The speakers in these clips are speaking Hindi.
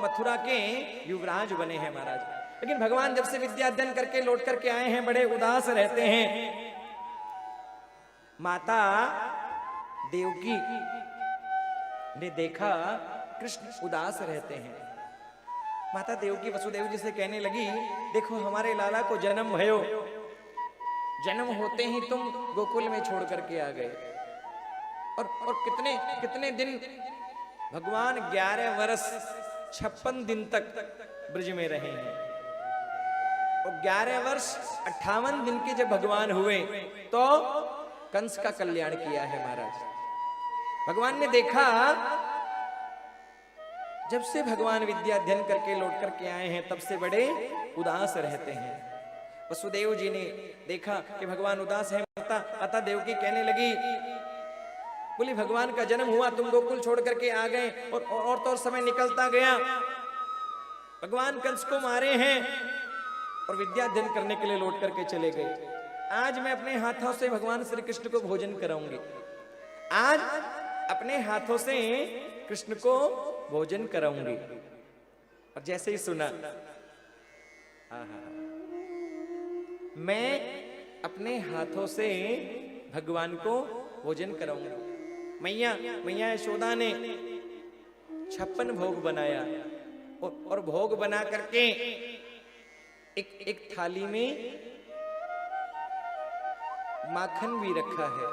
मथुरा के युवराज बने हैं महाराज। लेकिन भगवान जब से विद्या अध्ययन करके लौट करके आए हैं बड़े उदास रहते हैं। माता देवकी ने देखा कृष्ण उदास रहते हैं। माता देवकी वसुदेव जी से कहने लगी, देखो हमारे लाला को जन्म भयो, जन्म होते ही तुम गोकुल में छोड़ करके आ गए और कितने कितने दिन भगवान 11 वर्ष 56 दिन तक ब्रज में रहे हैं और 11 वर्ष 58 दिन के जब भगवान हुए तो कंस का कल्याण किया है महाराज। भगवान ने देखा जब से भगवान विद्या अध्ययन करके लौट करके आए हैं तब से बड़े उदास रहते हैं। वसुदेव जी ने देखा कि भगवान उदास है। माता देवकी कहने लगी, बोली भगवान का जन्म हुआ, तुम गोकुल छोड़ करके आ गए और तो और समय निकलता गया। भगवान कंस को मारे हैं और विद्या अध्ययन करने के लिए लौट करके चले गए। आज मैं अपने हाथों से भगवान श्री कृष्ण को भोजन कराऊंगी। आज अपने हाथों से कृष्ण को भोजन कराऊंगी। और जैसे ही सुना, मैं अपने हाथों से भगवान को भोजन कराऊंगी। मैया यशोदा ने 56 भोग बनाया और भोग बना करके एक थाली में माखन भी रखा है।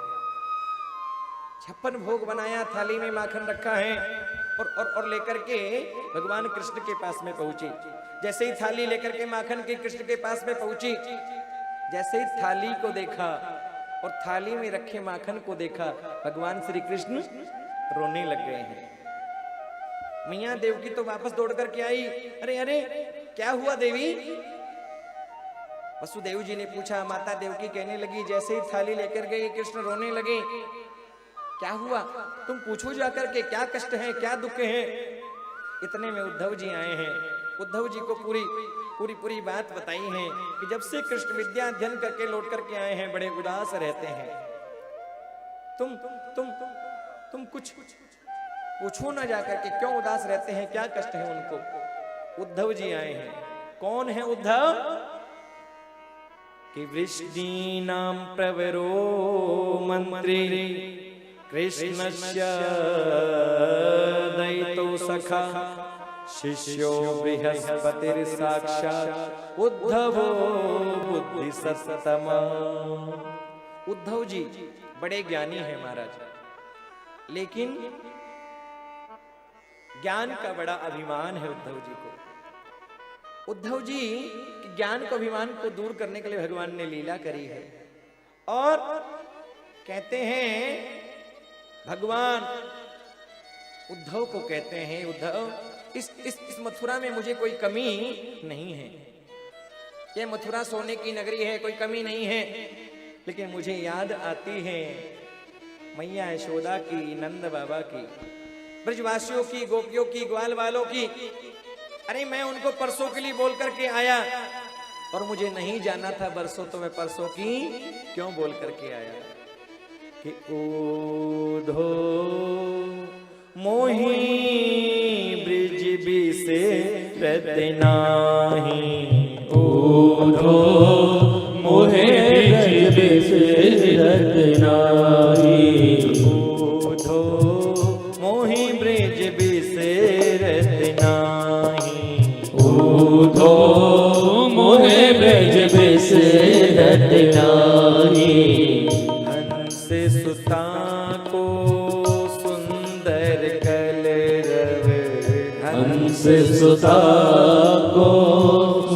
56 भोग बनाया, थाली में माखन रखा है और लेकर के भगवान कृष्ण के पास में पहुंची। जैसे ही थाली लेकर के माखन के कृष्ण के पास में पहुंची, जैसे ही थाली को देखा और थाली में रखे माखन को देखा, भगवान श्री कृष्ण रोने लग गए हैं। मैया देवकी तो वापस दौड़ करके आई। अरे अरे क्या हुआ देवी? वसुदेव जी ने पूछा। माता देवकी कहने लगी, जैसे ही थाली लेकर गए कृष्ण रोने लगे। क्या हुआ? तुम पूछो जाकर के क्या कष्ट है, क्या दुख है। इतने में उद्धव जी आए हैं। उद्धव जी को पूरी बात बताई है कि जब से कृष्ण विद्या अध्ययन करके लौट करके आए हैं बड़े उदास रहते हैं। तुम कुछ पूछो ना जाकर के क्यों उदास रहते हैं, क्या कष्ट है उनको। उद्धव जी आए हैं। कौन है उद्धव? कि वृष्णीनां प्रवरो मंत्री कृष्णस्य दयितो सखा शिष्यो बृहस्पतिर साक्षात् उद्धवो बुद्धिसत्तमा। उद्धव जी बड़े ज्ञानी हैं महाराज, लेकिन ज्ञान का बड़ा अभिमान है उद्धव जी को। उद्धव जी ज्ञान को अभिमान को दूर करने के लिए भगवान ने लीला करी है। और कहते हैं भगवान उद्धव को कहते हैं, उद्धव इस मथुरा में मुझे कोई कमी नहीं है। ये मथुरा सोने की नगरी है, कोई कमी नहीं है। लेकिन मुझे याद आती है मैया यशोदा की, नंद बाबा की, ब्रजवासियों की, गोपियों की, ग्वाल वालों की। अरे मैं उनको परसों के लिए बोल करके आया और मुझे नहीं जाना था बरसों, तो मैं परसों की क्यों बोल करके आया कि ऊधो मोही ब्रिज बिसे रत्नाही। ऊधो मोहे ब्रिज बिसे रत्नाही। ऊधो मोही ब्रिज बिसे रत्नाही। ऊधो मोहे ब्रिज बिसे रत्नाही। हंस सुता को सुंदर कलरव, हंस सुता को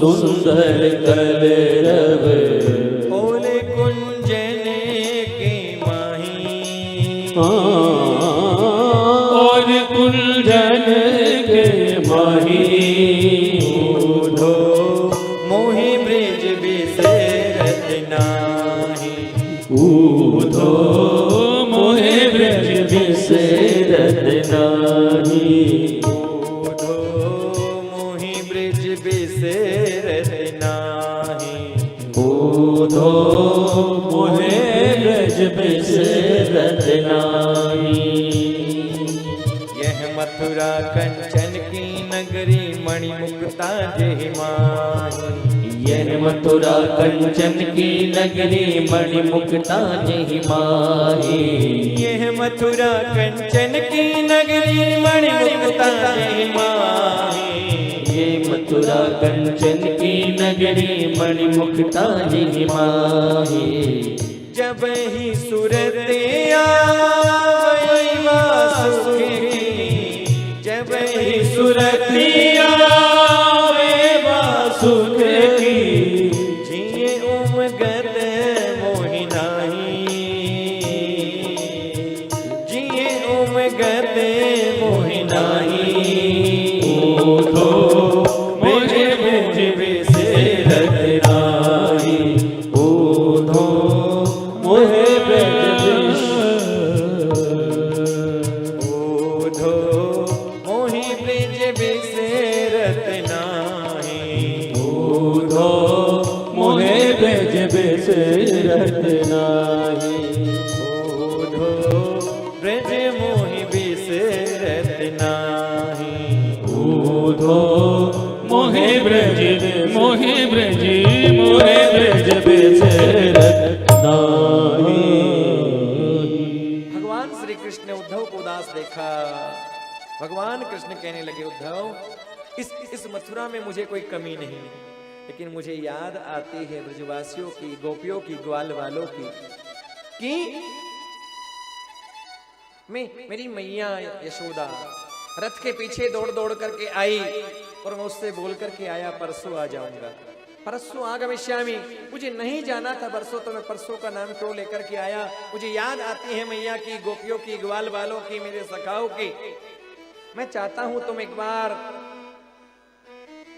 सुंदर कलरव। फूल कुंजन के माही, और कुंजन के माही। ऊधो मोहि ब्रिज बिसे रत्नाही। ऊधो मोहे ब्रज बिसे रत्नाही। ऊधो मोहि ब्रिज बिसे रत्नाही। ऊधो मोहे ब्रज बिसे रत्नाही। यह मथुरा कंचन की नगरी नगरी मणिमुक्ता जय माही। यह मथुरा कंचन की नगरी मणिमुक्ता जय माही। यह मथुरा कंचन की नगरी मणिमुक्ता जय माही। ये मथुरा कंचन की नगरी मणिमुक्ता जय माही। जब ही सूरत आई वासुकी की, जब ही सूरत आवे वासुक की। जिए उमगत मोहि नाही, जिए उमगत मोहि नाही। ओधो मोहे ब्रज बिसरत नाही। ओधो मोहे ब्रज ओधो मोहि ब्रज बिसरत नाही। ओधो मोहे ब्रज बिसरत नाही। ओधो ब्रज मोहि बिसरत नाही। ओधो मोहे ब्रज मोहे ब्रज मोहे ब्रज बिसरत नाही। भगवान श्री कृष्ण ने उद्धव को उदास देखा। भगवान कृष्ण कहने लगे, उद्धव इस मथुरा में मुझे कोई कमी नहीं, लेकिन मुझे याद आती है ब्रजवासियों की, गोपियों की, ग्वाल वालों की, कि मेरी मैया यशोदा रथ के पीछे दौड़ दौड़ करके आई और मैं उससे बोल करके आया परसों आ जाऊंगा, परसों आगमिष्यामि। मुझे नहीं जाना था परसों, तो मैं परसों का नाम क्यों लेकर के आया। मुझे याद आती है मैया की, गोपियों की, ग्वाल वालों की, मेरे सखाओं की। मैं चाहता हूं तुम एक बार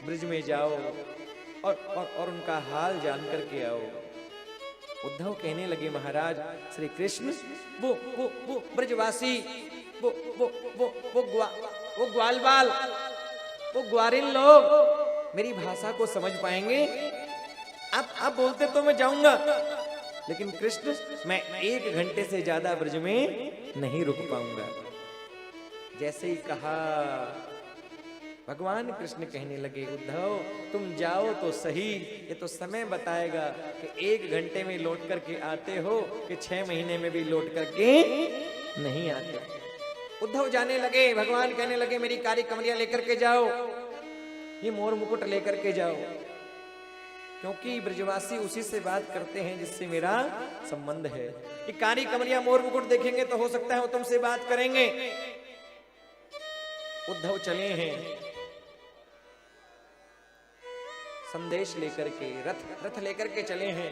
ब्रिज में जाओ और उनका हाल जान करके आओ। उद्धव कहने लगे, महाराज श्री कृष्ण वो ब्रजवासी, वो ग्वालवाल, वो ग्वारिन लोग मेरी भाषा को समझ पाएंगे। आप बोलते तो मैं जाऊंगा, लेकिन कृष्ण मैं 1 घंटे से ज्यादा ब्रज में नहीं रुक पाऊंगा। जैसे ही कहा, भगवान कृष्ण कहने लगे, उद्धव तुम जाओ तो सही, ये तो समय बताएगा कि 1 घंटे में लौट करके आते हो कि 6 महीने में भी लौट करके नहीं आते। उद्धव जाने लगे। भगवान कहने लगे, मेरी कारी कमरिया लेकर के जाओ, ये मोर मुकुट लेकर के जाओ, क्योंकि ब्रजवासी उसी से बात करते हैं जिससे मेरा संबंध है। ये कारी कमरिया मोर मुकुट देखेंगे तो हो सकता है वो तुमसे बात करेंगे। उद्धव चले हैं संदेश लेकर के, रथ लेकर के चले हैं।